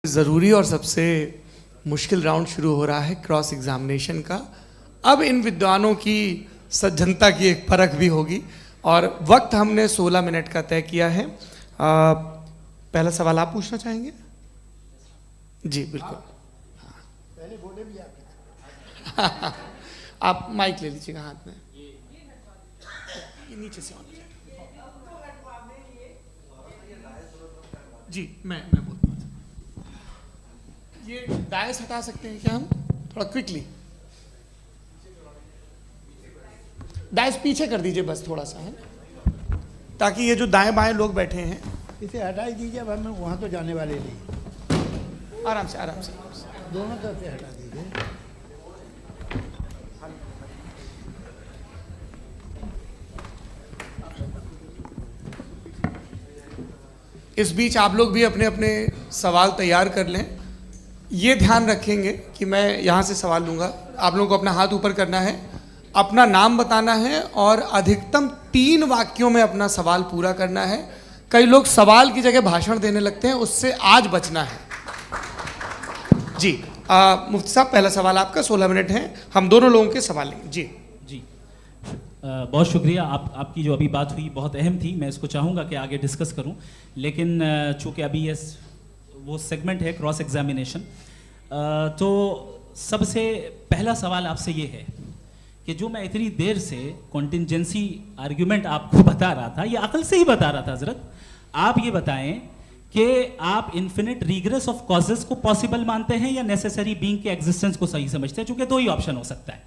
ज़रूरी और सबसे मुश्किल राउंड शुरू हो रहा है क्रॉस एग्जामिनेशन का। अब इन विद्वानों की सज्जनता की एक परख भी होगी और वक्त हमने 16 मिनट का तय किया है। पहला सवाल आप पूछना चाहेंगे? जी बिल्कुल। पहले बोले भी आप माइक ले लीजिएगा हाथ में, ये नीचे से ऑन हो जाएगा। जी मैं बोलता हूँ, ये डायस हटा सकते हैं क्या हम थोड़ा क्विकली? डायस पीछे कर दीजिए बस थोड़ा सा, है ताकि ये जो दाएं बाएं लोग बैठे हैं इसे हटा ही दीजिए। अब हम वहाँ तो जाने वाले नहीं, आराम से दोनों तरफ से हटा दीजिए। इस बीच आप लोग भी अपने अपने सवाल तैयार कर लें। ये ध्यान रखेंगे कि मैं यहाँ से सवाल लूँगा, आप लोगों को अपना हाथ ऊपर करना है, अपना नाम बताना है और अधिकतम 3 वाक्यों में अपना सवाल पूरा करना है। कई लोग सवाल की जगह भाषण देने लगते हैं, उससे आज बचना है। जी मुफ्ती साहब, पहला सवाल आपका, 16 मिनट हैं, हम दोनों लोगों के सवाल लेंगे। जी बहुत शुक्रिया। आपकी जो अभी बात हुई बहुत अहम थी, मैं इसको चाहूँगा कि आगे डिस्कस करूँ, लेकिन चूँकि अभी ये वो सेगमेंट है क्रॉस एग्जामिनेशन, तो सबसे पहला सवाल आपसे ये है कि जो मैं इतनी देर से कॉन्टिंजेंसी आर्ग्यूमेंट आपको बता रहा था, ये अकल से ही बता रहा था हजरत, आप ये बताएं कि आप इन्फिनिट रिग्रेस ऑफ कॉजेस को पॉसिबल मानते हैं या नेसेसरी बीइंग के एग्जिस्टेंस को सही समझते हैं? चूँकि 2 ही ऑप्शन हो सकता है,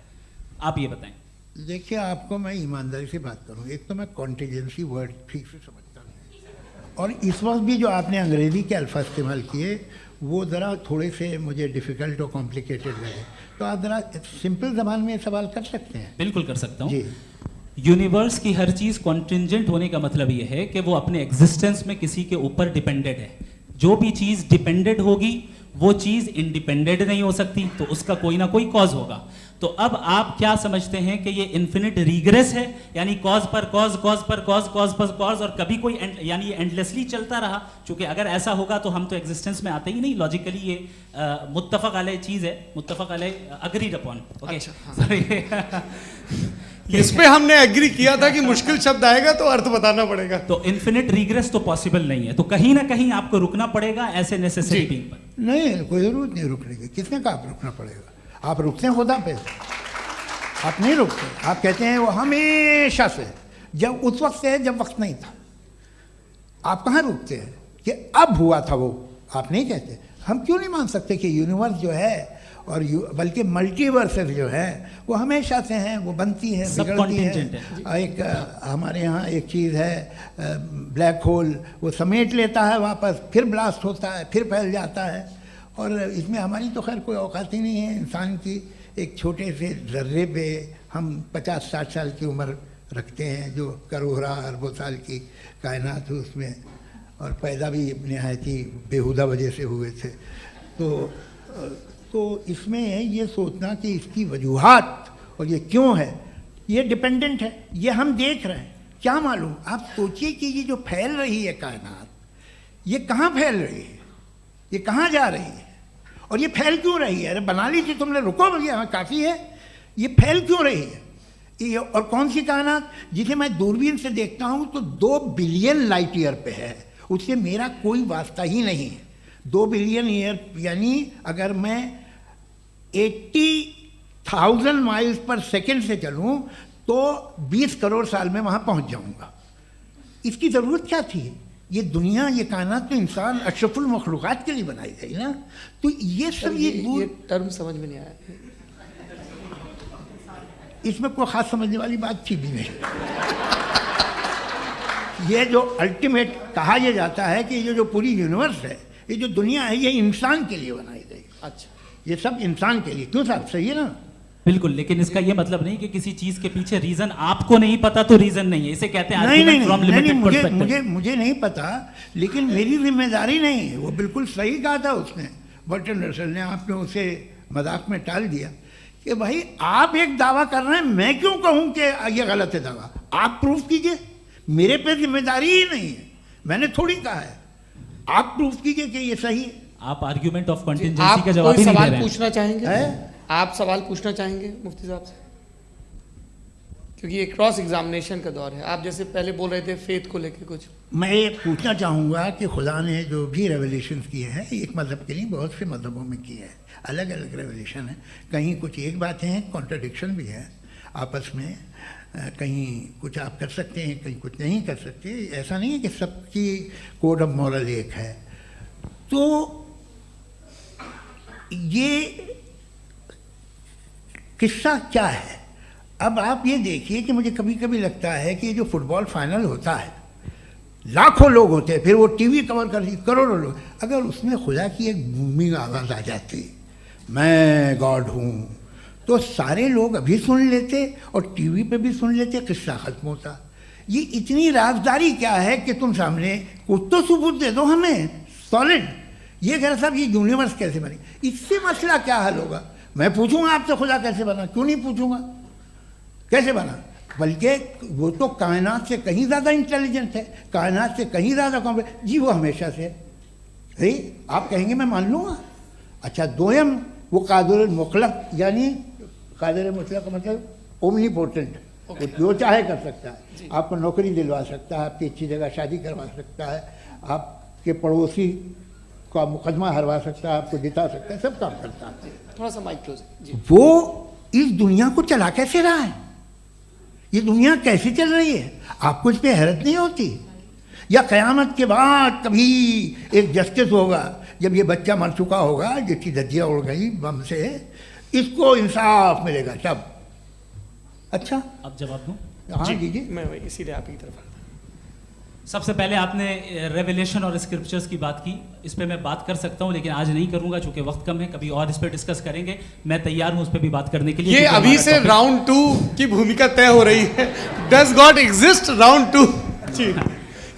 आप ये बताएं। देखिए, आपको मैं ईमानदारी से बात करूं, एक तो मैं कॉन्टिजेंसी वर्ड ठीक से समझता नहीं, और इस वक्त भी जो आपने अंग्रेज़ी के अल्फाज इस्तेमाल किए वो ज़रा थोड़े से मुझे डिफ़िकल्ट और कॉम्प्लिकेटेड लगे, तो आप ज़रा सिंपल ज़बान में सवाल कर सकते हैं? बिल्कुल कर सकता हूँ जी। यूनिवर्स की हर चीज़ कॉन्टिंजेंट होने का मतलब ये है कि वो अपने एग्जिस्टेंस में किसी के ऊपर डिपेंडेड है। जो भी चीज़ डिपेंडेड होगी वो चीज़ इंडिपेंडेंट नहीं हो सकती, तो उसका कोई ना कोई कॉज होगा। तो अब आप क्या समझते हैं कि ये इन्फिनिट रिग्रेस है, यानी कॉज पर कॉज, कॉज पर कॉज, कॉज पर कॉज, और कभी कोई यानी ये एंडलेसली चलता रहा? क्योंकि अगर ऐसा होगा तो हम तो एग्जिस्टेंस में आते ही नहीं। लॉजिकली ये मुत्तफक अलैह चीज़ है, मुत्तफक अलैह, अग्रीड अपॉन। ओके, इस पे हमने एग्री किया था कि मुश्किल शब्द आएगा तो अर्थ बताना पड़ेगा। तो इन्फिनिट रिग्रेस तो पॉसिबल नहीं है, तो कहीं ना कहीं आपको रुकना पड़ेगा ऐसे नेसेसरी बीइंग पर। नहीं, कोई ज़रूरत नहीं रुकने की। किसने कहा आप रुकना पड़ेगा? आप रुकते हैं खुदा पे, आप नहीं रुकते। आप कहते हैं वो हमेशा से, जब उस वक्त से है जब वक्त नहीं था। आप कहाँ रुकते हैं कि अब हुआ था वो? आप नहीं कहते। हम क्यों नहीं मान सकते कि यूनिवर्स जो है और बल्कि मल्टीवर्सेस जो है वो हमेशा से हैं, वो बनती है, बिगड़ती है। एक हमारे यहाँ एक चीज़ है ब्लैक होल, वो समेट लेता है वापस, फिर ब्लास्ट होता है, फिर फैल जाता है। और इसमें हमारी तो खैर कोई औकात ही नहीं है। इंसान की एक छोटे से ज़र्रे पे हम 50-60 साल की उम्र रखते हैं, जो करोड़ों अरबों साल की कायनात है उसमें, और पैदा भी नहायत ही बेहुदा वजह से हुए थे। तो इसमें ये सोचना कि इसकी वजूहात और ये क्यों है, ये डिपेंडेंट है, ये हम देख रहे हैं, क्या मालूम। आप सोचिए कि ये जो फैल रही है कायनात, ये कहाँ फैल रही है, ये कहाँ जा रही है, और ये फैल क्यों रही है? अरे बना ली थी तुमने, रुको भैया, काफ़ी है। ये फैल क्यों रही है? ये और कौन सी कायनात जिसे मैं दूरबीन से देखता हूँ तो 2 बिलियन लाइट ईयर पे है, उससे मेरा कोई वास्ता ही नहीं है। 2 बिलियन ईयर यानी अगर मैं 80,000 माइल्स पर सेकेंड से चलूँ तो 20 करोड़ साल में वहाँ पहुँच जाऊँगा। इसकी ज़रूरत क्या थी? ये दुनिया, ये कायनात तो इंसान अशरफुल मखलूक़ात के लिए बनाई गई ना। तो ये सब ये टर्म समझ में नहीं आया, इसमें कोई ख़ास समझने वाली बात थी भी नहीं। ये जो अल्टीमेट कहा यह जाता है कि ये जो पूरी यूनिवर्स है, ये जो दुनिया है, ये इंसान के लिए बनाई गई। अच्छा, ये सब इंसान के लिए। क्यों साहब, सही है ना? बिल्कुल, लेकिन इसका ये मतलब नहीं कि किसी चीज के पीछे रीजन आपको नहीं पता तो रीजन नहीं है। इसे कहते हैं नहीं, मुझे नहीं पता, लेकिन मेरी जिम्मेदारी नहीं है। वो बिल्कुल सही कहा था उसने, बर्टन रसल ने। आपने उसे मजाक में टाल दिया कि भाई आप एक दावा कर रहे हैं, मैं क्यों कहूँ कि ये गलत है दावा? आप प्रूफ कीजिए, मेरे पे जिम्मेदारी ही नहीं है, मैंने थोड़ी कहा है। आप प्रूफ कीजिए कि ये सही है। आप आर्ग्यूमेंट ऑफ जी, कंटिजेंसी आप का जवाब कोई ही नहीं दे सवाल रहे हैं। पूछना चाहेंगे? है? आप सवाल पूछना चाहेंगे मुफ्ती साहब से? क्योंकि ये क्रॉस एग्जामिनेशन का दौर है। आप जैसे पहले बोल रहे थे फेथ को लेके कुछ। मैं ये पूछना चाहूँगा कि खुदा ने जो भी रेवलेशन किए हैं एक मज़हब के नहीं बहुत से मज़हबों में किए हैं, अलग अलग रेवलेशन है। कहीं कुछ एक बातें हैं, कॉन्ट्रडिक्शन भी है आपस में, कहीं कुछ आप कर सकते हैं, कहीं कुछ नहीं कर सकते। ऐसा नहीं है कि सबकी कोड ऑफ मॉरल एक है। तो ये किस्सा क्या है? अब आप ये देखिए कि मुझे कभी कभी लगता है कि ये जो फुटबॉल फाइनल होता है, लाखों लोग होते हैं, फिर वो टीवी कवर करती करोड़ों लोग, अगर उसमें खुदा की एक भूमि आवाज़ आ जाती, मैं गॉड हूँ, तो सारे लोग अभी सुन लेते और टीवी पे भी सुन लेते, किस्सा खत्म होता। ये इतनी राजदारी क्या है कि तुम सामने कुछ तो सबूत दे दो हमें सॉलिड। ये कह साहब ये यूनिवर्स कैसे बनी, इससे मसला क्या हल होगा? मैं पूछूंगा आपसे खुदा कैसे बना? क्यों नहीं पूछूंगा कैसे बना? बल्कि वो तो कायनात से कहीं ज़्यादा इंटेलिजेंट है, कायनात से कहीं ज़्यादा कॉम्प्लेक्स। जी वो हमेशा से है। आप कहेंगे मैं मान लूँगा। अच्छा दोयम वो कादिर मुतलक, यानी कादिर मुतलक का मतलब ओमनीपोटेंट, वो जो चाहे कर सकता है। आपको नौकरी दिलवा सकता है, आपकी अच्छी जगह शादी करवा सकता है, आपके पड़ोसी का मुकदमा हरवा सकता है, आपको जिता सकता है, सब काम करता है। थोड़ा सा माइक क्लोज जी। वो इस दुनिया को चला कैसे रहा है? ये दुनिया कैसे चल रही है? आपको इस पर हैरत नहीं होती? या क़यामत के बाद कभी एक जस्टिस होगा, जब ये बच्चा मर चुका होगा जिसकी धज्जियाँ उड़ गई बम से, इसको इंसाफ मिलेगा तब। अच्छा अब जवाब दूं? हाँ दीजिए। मैं वही इसीलिए आप ही की तरफ आता। सबसे पहले आपने रेवलेशन और स्क्रिप्चर्स की बात की, इस पे मैं बात कर सकता हूं लेकिन आज नहीं करूंगा चूंकि वक्त कम है, कभी और इस पे डिस्कस करेंगे। मैं तैयार हूं उस पे भी बात करने के लिए। ये क्योंकि अभी हमारा से topic- राउंड 2 की भूमिका तय हो रही है। Does God exist round 2? जी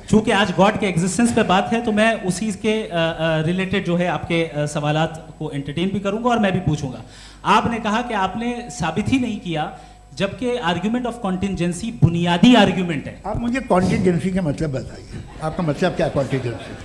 चूंकि आज गॉड के एग्जिस्टेंस पे बात है तो मैं उसी के रिलेटेड जो है आपके सवालात को एंटरटेन भी करूंगा और मैं भी पूछूंगा। आपने कहा कि आपने साबित ही नहीं किया, जबकि आर्ग्यूमेंट ऑफ कॉन्टिजेंसी बुनियादी आर्ग्यूमेंट है। आप मुझे कॉन्टिजेंसी का मतलब बताइए, आपका मतलब क्या कॉन्टिजेंसी?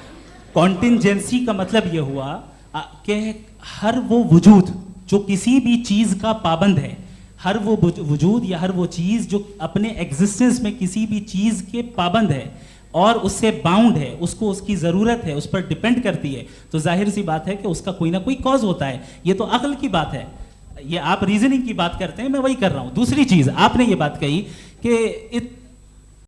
कॉन्टिजेंसी का मतलब यह हुआ कि हर वो वजूद जो किसी भी चीज का पाबंद है, हर वो वजूद या हर वो चीज जो अपने एग्जिस्टेंस में किसी भी चीज के पाबंद है और उससे बाउंड है, उसको उसकी ज़रूरत है, उस पर डिपेंड करती है, तो जाहिर सी बात है कि उसका कोई ना कोई कॉज होता है। ये तो अक्ल की बात है। ये आप रीजनिंग की बात करते हैं, मैं वही कर रहा हूं। दूसरी चीज आपने ये बात कही कि